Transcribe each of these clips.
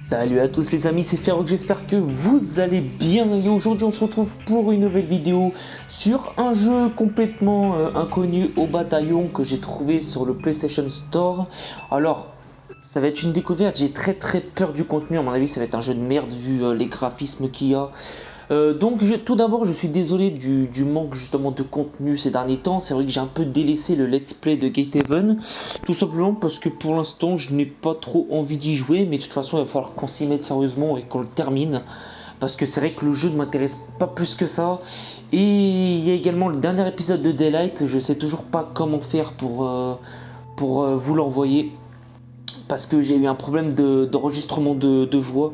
Salut à tous les amis, c'est Ferox, j'espère que vous allez bien et aujourd'hui on se retrouve pour une nouvelle vidéo sur un jeu complètement inconnu au bataillon que j'ai trouvé sur le PlayStation Store. Alors ça va être une découverte, j'ai très peur du contenu, à mon avis ça va être un jeu de merde vu les graphismes qu'il y a. Tout d'abord je suis désolé du manque justement de contenu ces derniers temps. C'est vrai que j'ai un peu délaissé le let's play de Gatehaven, tout simplement parce que pour l'instant je n'ai pas trop envie d'y jouer, mais de toute façon il va falloir qu'on s'y mette sérieusement et qu'on le termine, parce que c'est vrai que le jeu ne m'intéresse pas plus que ça. Et il y a également le dernier épisode de Daylight, je sais toujours pas comment faire pour vous l'envoyer, parce que j'ai eu un problème d'enregistrement de voix.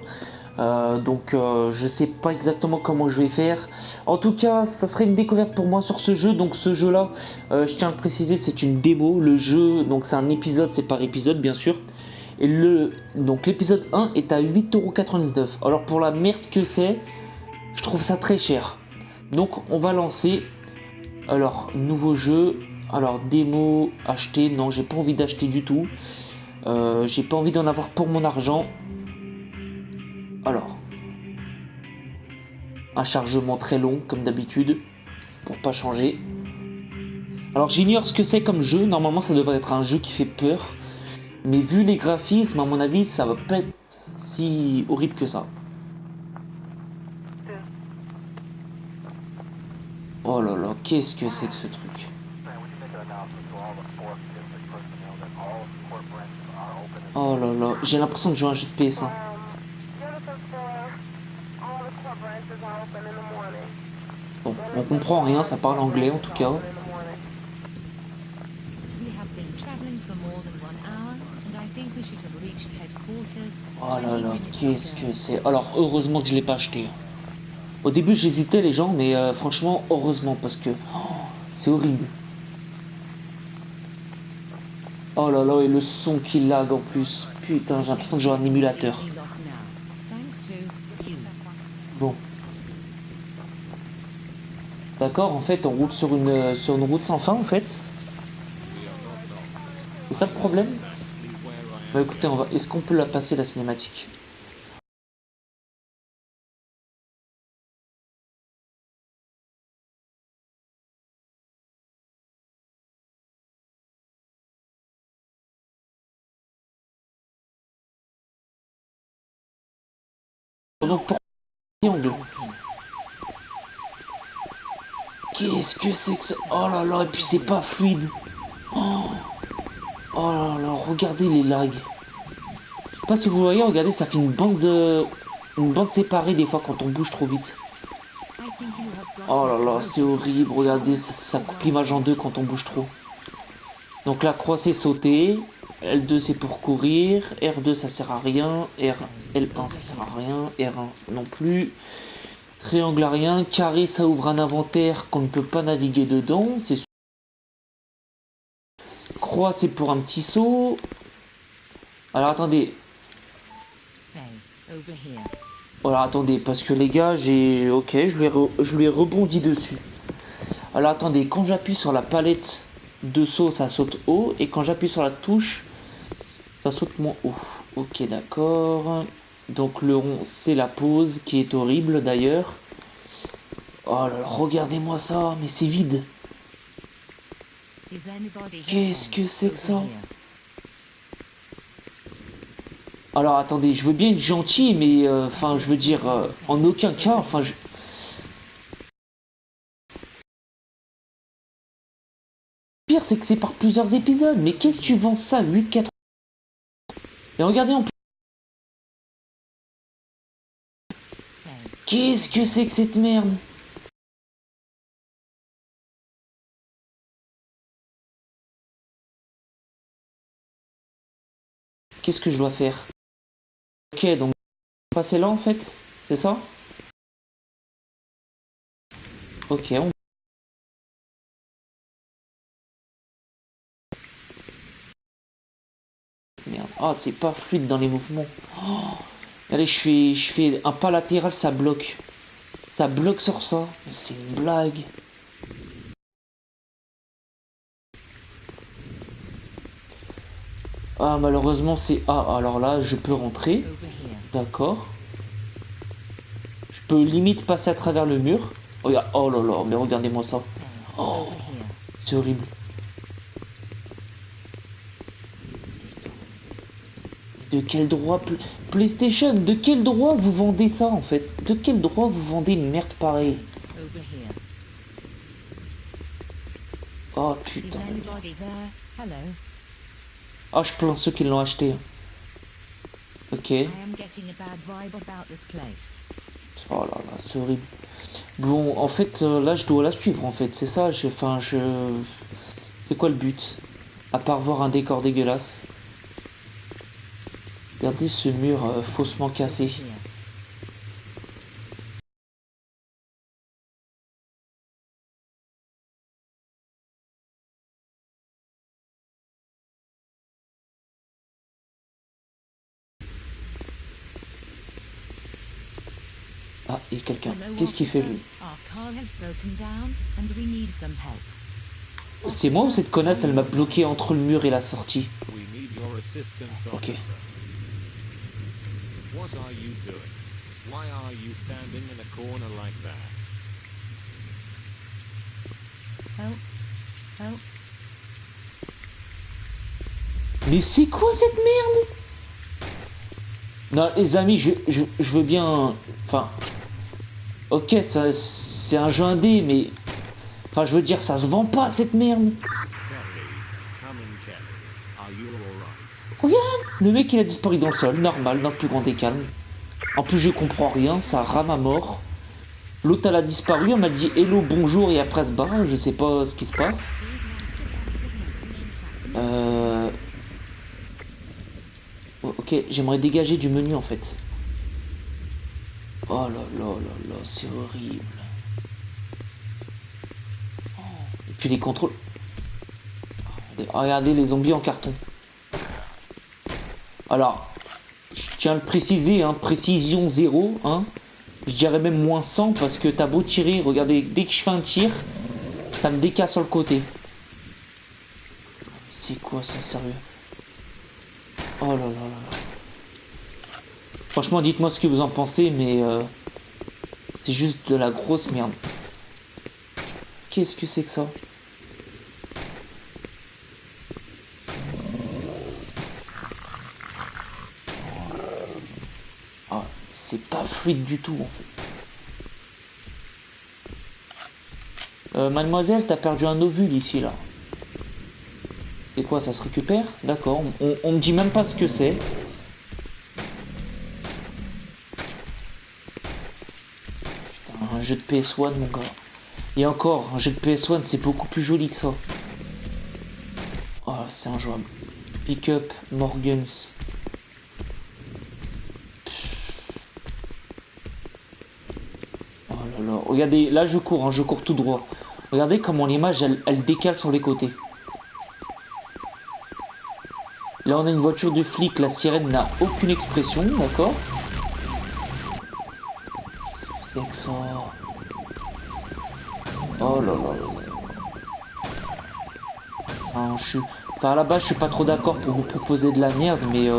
Je sais pas exactement comment je vais faire. En tout cas, ça serait une découverte pour moi sur ce jeu. Donc ce jeu là, je tiens à le préciser, c'est une démo. Le jeu, donc c'est un épisode, c'est par épisode bien sûr. Et l'épisode 1 est à 8,99€. Alors pour la merde que c'est, je trouve ça très cher. Donc on va lancer. Alors nouveau jeu. Alors démo, acheter. Non, j'ai pas envie d'acheter du tout. J'ai pas envie d'en avoir pour mon argent. Alors, un chargement très long comme d'habitude pour pas changer. Alors j'ignore ce que c'est comme jeu, normalement ça devrait être un jeu qui fait peur, mais vu les graphismes à mon avis ça va pas être si horrible que ça. Oh là là, qu'est-ce que c'est que ce truc? Oh là là, j'ai l'impression de jouer à un jeu de PS1. Bon, on comprend rien, ça parle anglais en tout cas. Oh là là, qu'est-ce que c'est? Alors heureusement que je l'ai pas acheté. Au début j'hésitais les gens, mais franchement heureusement parce que c'est horrible. Oh là là, et le son qui lag en plus. Putain, j'ai l'impression de jouer à un émulateur. Bon. D'accord, en fait, on roule sur une route sans fin, en fait. C'est ça le problème? Bah écoutez, est-ce qu'on peut la passer, la cinématique? Donc, pour en deux. Qu'est-ce que c'est que ça? Oh là là, et puis c'est pas fluide. Oh, oh là là, regardez les lags. Je sais pas si vous voyez, regardez, ça fait une bande séparée des fois quand on bouge trop vite. Oh là là, c'est horrible, regardez, ça coupe l'image en deux quand on bouge trop. Donc la croix c'est sauter, L2 c'est pour courir, R2 ça sert à rien, L1 ça sert à rien, R1 non plus, triangle à rien, carré ça ouvre un inventaire qu'on ne peut pas naviguer dedans, croix c'est pour un petit saut. Alors attendez, alors attendez, parce que les gars ok, je lui ai rebondi dessus. Alors attendez, quand j'appuie sur la palette de saut ça saute haut, et quand j'appuie sur la touche ça saute moins haut. Ok, d'accord. Donc le rond, c'est la pause qui est horrible d'ailleurs. Oh là là, regardez-moi ça, mais c'est vide. Qu'est-ce que c'est que ça? Alors attendez, je veux bien être gentil, mais enfin, je veux dire, en aucun cas, enfin, pire, c'est que c'est par plusieurs épisodes. Mais qu'est-ce que tu vends ça, 8,4? Et regardez en plus. Qu'est-ce que c'est que cette merde? Qu'est-ce que je dois faire? Ok, donc passer là en fait, c'est ça? Ok, merde. Ah, c'est pas fluide dans les mouvements. Oh, allez, je fais un pas latéral, ça bloque. Ça bloque sur ça. Mais c'est une blague. Ah, malheureusement, c'est... Ah, alors là, je peux rentrer. D'accord. Je peux limite passer à travers le mur. Regarde, oh là là, mais regardez-moi ça. Oh, c'est horrible. De quel droit PlayStation, de quel droit vous vendez ça en fait? De quel droit vous vendez une merde pareille? Oh putain. Ah, je plains ceux qui l'ont acheté. Ok. Oh là là, c'est horrible. Bon, en fait, là, je dois la suivre, en fait. C'est ça, C'est quoi le but? À part voir un décor dégueulasse. Regardez ce mur faussement cassé. Ah, il y a quelqu'un. Qu'est-ce qu'il fait, lui? C'est moi ou cette connasse, elle m'a bloqué entre le mur et la sortie? Ok. Mais c'est quoi cette merde? Non, les amis, je veux bien... Enfin... Ok, ça, c'est un jeu indé, mais... Enfin, je veux dire, ça se vend pas, cette merde. Regarde, le mec, il a disparu dans le sol, normal, dans le plus grand des calmes. En plus, je comprends rien, ça rame à mort. L'autre, elle a disparu, elle m'a dit hello, bonjour, et après se barre, je sais pas ce qui se passe. Ok, j'aimerais dégager du menu, en fait. Oh là là là là, c'est horrible. Et puis les contrôles... Regardez les zombies en carton. Alors, je tiens à le préciser, hein, précision 0, hein. Je dirais même moins 100 parce que t'as beau tirer, regardez, dès que je fais un tir, ça me décale sur le côté. C'est quoi ça, sérieux? Oh là là là là. Franchement, dites-moi ce que vous en pensez, mais c'est juste de la grosse merde. Qu'est-ce que c'est que ça? Ah, c'est pas fluide du tout en fait. Mademoiselle, t'as perdu un ovule ici là. C'est quoi, ça se récupère? D'accord, on me dit même pas ce que c'est. Putain, un jeu de PS1 mon gars. Et encore, un jeu de PS1 c'est beaucoup plus joli que ça. Oh, c'est injouable. Pick up Morgans. Oh là là, regardez, là je cours, hein, je cours tout droit. Regardez comment l'image elle décale sur les côtés. Là on a une voiture de flic, la sirène n'a aucune expression, d'accord? C'est que ça. Oh là là là. Enfin, enfin, à la base je suis pas trop d'accord pour vous proposer de la merde, mais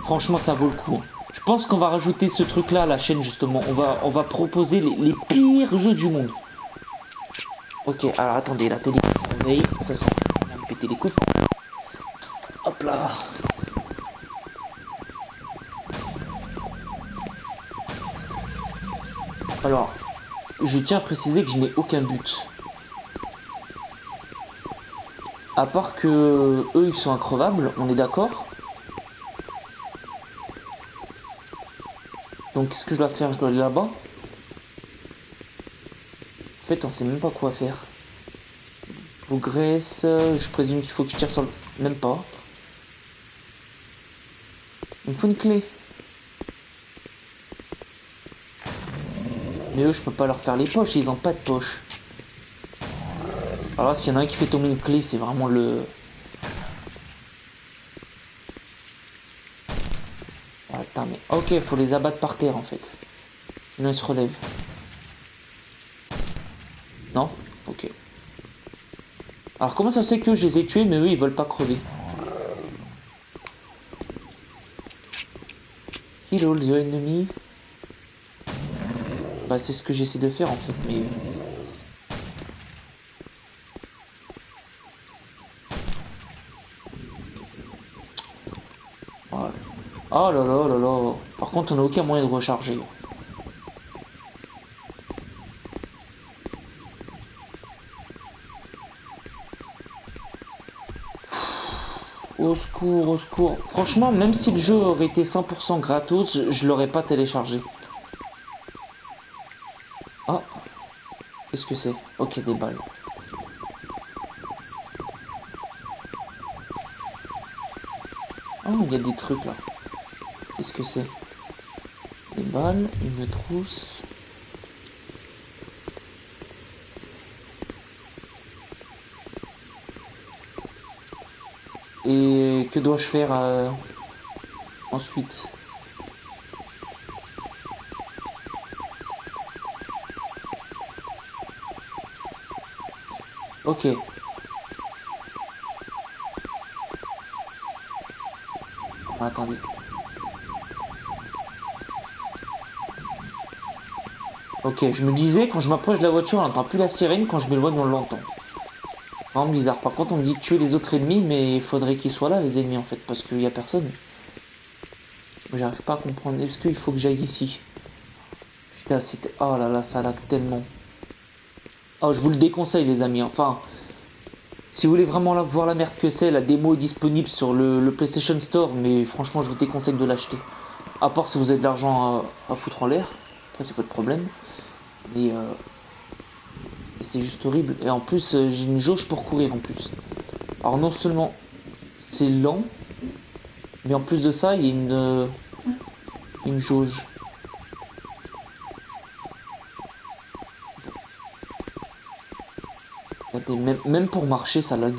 franchement ça vaut le coup. Je pense qu'on va rajouter ce truc là à la chaîne justement. On va proposer les pires jeux du monde. Ok, alors attendez, la télé réveille, ça sent. On va me péter les coups. Hop là. Alors, je tiens à préciser que je n'ai aucun but. À part que eux ils sont increvables, on est d'accord? Donc qu'est-ce que je dois faire? Je dois aller là-bas? En fait on sait même pas quoi faire. Progresse, je présume qu'il faut que je tire sur le... Même pas. Il me faut une clé. Mais eux je peux pas leur faire les poches, ils ont pas de poche. Alors là s'il y en a un qui fait tomber une clé, c'est vraiment le... Attends mais... Ok, faut les abattre par terre en fait. Sinon ils se relèvent. Non? Ok. Alors comment ça se fait que je les ai tués mais eux ils veulent pas crever? Kill all the enemy. Bah c'est ce que j'essaie de faire en fait, mais... Voilà. Oh là là là là. Par contre on n'a aucun moyen de recharger. Au secours, au secours. Franchement, même si le jeu aurait été 100% gratos, je l'aurais pas téléchargé. Ah, qu'est-ce que c'est? Ok, des balles. Oh, il y a des trucs là. Qu'est-ce que c'est? Des balles, une trousse. Et que dois-je faire ensuite? Ok. Ah, attendez. Ok, je me disais, quand je m'approche de la voiture, on n'entend plus la sirène, quand je m'éloigne, on l'entend. Vraiment bizarre. Par contre, on me dit de tuer les autres ennemis, mais il faudrait qu'ils soient là, les ennemis, en fait, parce qu'il n'y a personne. J'arrive pas à comprendre. Est-ce qu'il faut que j'aille ici? Putain, c'était... Oh là là, ça lag tellement. Oh, je vous le déconseille, les amis. Enfin, si vous voulez vraiment voir la merde que c'est, la démo est disponible sur le PlayStation Store, mais franchement, je vous déconseille de l'acheter. À part si vous avez de l'argent à foutre en l'air. Après, c'est pas de problème. Mais c'est juste horrible. Et en plus, j'ai une jauge pour courir en plus. Alors non seulement c'est lent, mais en plus de ça, il y a une jauge. Regardez, même pour marcher, ça lag.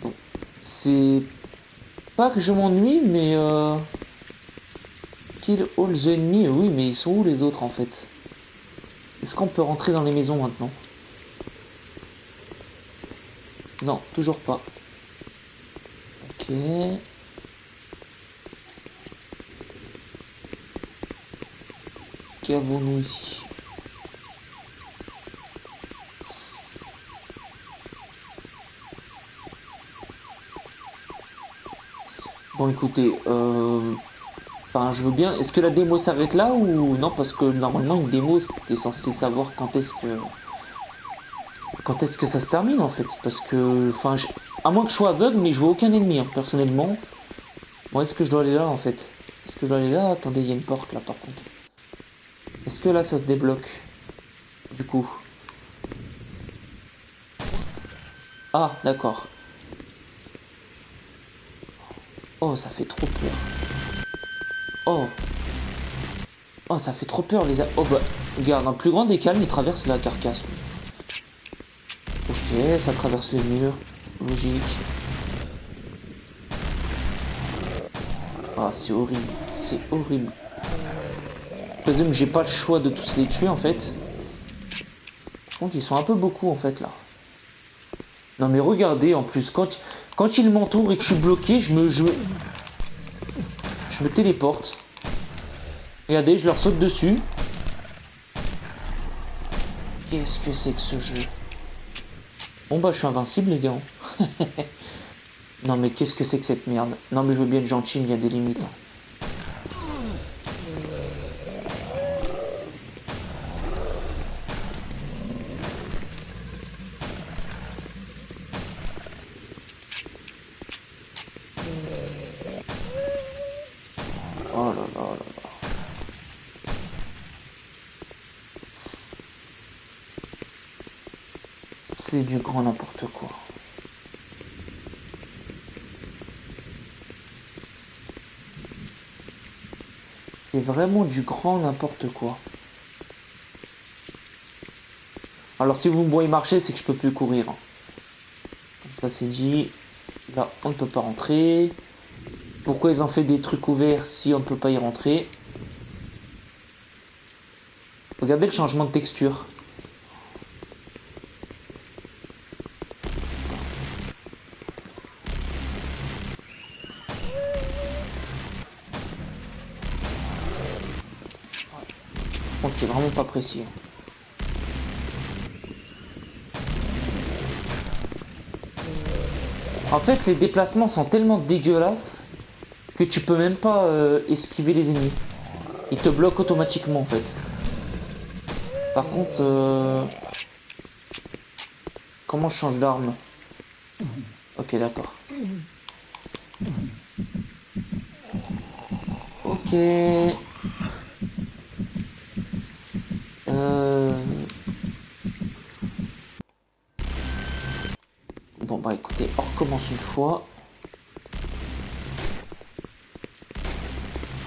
Bon, c'est pas que je m'ennuie, mais kill all the enemy. Oui, mais ils sont où les autres en fait? Est-ce qu'on peut rentrer dans les maisons maintenant? Non, toujours pas. Ok. Qu'avons-nous ici? Bon, écoutez, enfin, je veux bien. Est-ce que la démo s'arrête là ou non? Parce que normalement, une démo, c'était censé savoir quand est-ce que ça se termine en fait. Parce que, enfin, à moins que je sois aveugle, mais je vois aucun ennemi, hein, personnellement. Bon, est-ce que je dois aller là en fait? Est-ce que je dois aller là? Attendez, il y a une porte là par contre. Est-ce que là, ça se débloque? Du coup. Ah, d'accord. Oh, ça fait trop peur. Oh. Oh, ça fait trop peur les... Oh bah, regarde, un plus grand des calmes, il traverse la carcasse. Ok, ça traverse les murs. Logique. Ah, c'est horrible. C'est horrible. Je présume que j'ai pas le choix de tous les tuer en fait. Par contre, ils sont un peu beaucoup en fait là. Non mais regardez en plus, quand il m'entoure et que je suis bloqué, je me téléporte. Regardez, je leur saute dessus. Qu'est-ce que c'est que ce jeu? Bon bah je suis invincible les gars. Non mais qu'est-ce que c'est que cette merde? Non mais je veux bien être gentil, mais il y a des limites. Oh là là là là. C'est du grand n'importe quoi. C'est vraiment du grand n'importe quoi. Alors si vous me voyez marcher, c'est que je peux plus courir. Comme ça c'est dit. Là, on ne peut pas rentrer. Pourquoi ils ont fait des trucs ouverts si on ne peut pas y rentrer? Regardez le changement de texture. contre c'est vraiment pas précis. En fait les déplacements sont tellement dégueulasses que tu peux même pas esquiver les ennemis. Ils te bloquent automatiquement en fait. Par contre, comment je change d'arme? Ok, d'accord. Ok. Bon bah écoutez, on recommence une fois.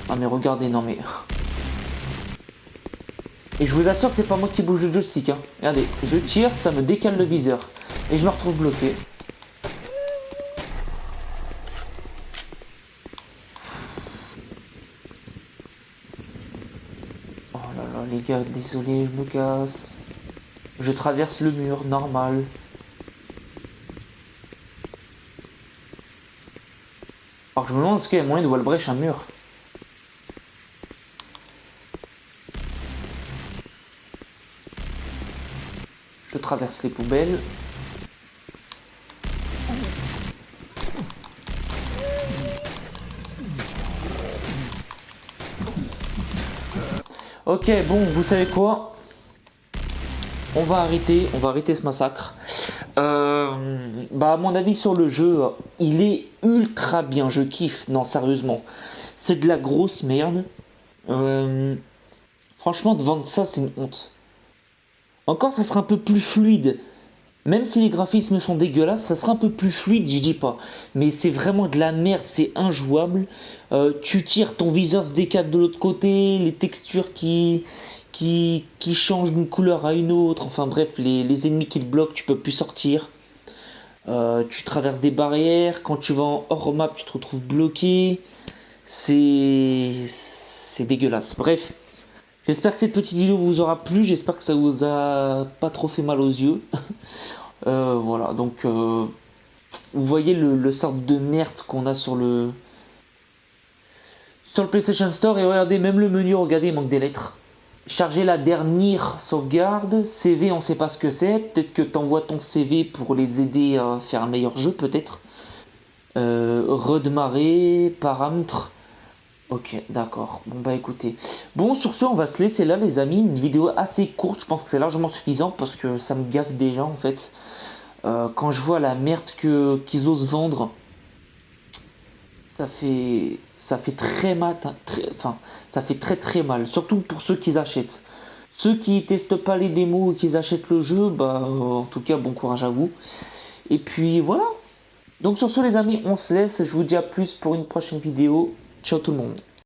Ah mais regardez, non mais... Et je vous assure que c'est pas moi qui bouge le joystick, hein. Regardez, je tire, ça me décale le viseur. Et je me retrouve bloqué. Oh là là, les gars, désolé, je me casse. Je traverse le mur, normal. Alors je me demande est-ce qu'il y a moyen de wallbreach un mur. Je traverse les poubelles. Ok, bon, vous savez quoi? On va arrêter ce massacre. Bah à mon avis sur le jeu, il est ultra bien, je kiffe. Non, sérieusement, c'est de la grosse merde. Franchement, de vendre ça, c'est une honte. Encore, ça sera un peu plus fluide. Même si les graphismes sont dégueulasses, ça sera un peu plus fluide, j'y dis pas. Mais c'est vraiment de la merde, c'est injouable. Tu tires, ton viseur se décale de l'autre côté, les textures qui changent d'une couleur à une autre. Enfin bref, les ennemis qui te bloquent, tu peux plus sortir. Tu traverses des barrières, quand tu vas en hors map, tu te retrouves bloqué. C'est dégueulasse. Bref, j'espère que cette petite vidéo vous aura plu, j'espère que ça vous a pas trop fait mal aux yeux. Voilà, donc vous voyez le sort de merde qu'on a sur le PlayStation Store. Et regardez, même le menu, regardez, il manque des lettres. Charger la dernière sauvegarde. CV, on sait pas ce que c'est. Peut-être que t'envoies ton CV pour les aider à faire un meilleur jeu, peut-être. Redémarrer, paramètres. Ok, d'accord. Bon bah écoutez. Bon, sur ce, on va se laisser là, les amis. Une vidéo assez courte, je pense que c'est largement suffisant parce que ça me gaffe déjà en fait. Quand je vois la merde qu'ils osent vendre, ça fait très mal, enfin, ça fait très très mal, surtout pour ceux qui achètent. Ceux qui testent pas les démos et qui achètent le jeu, bah en tout cas bon courage à vous. Et puis voilà. Donc sur ce les amis, on se laisse, je vous dis à plus pour une prochaine vidéo. Ciao tout le monde.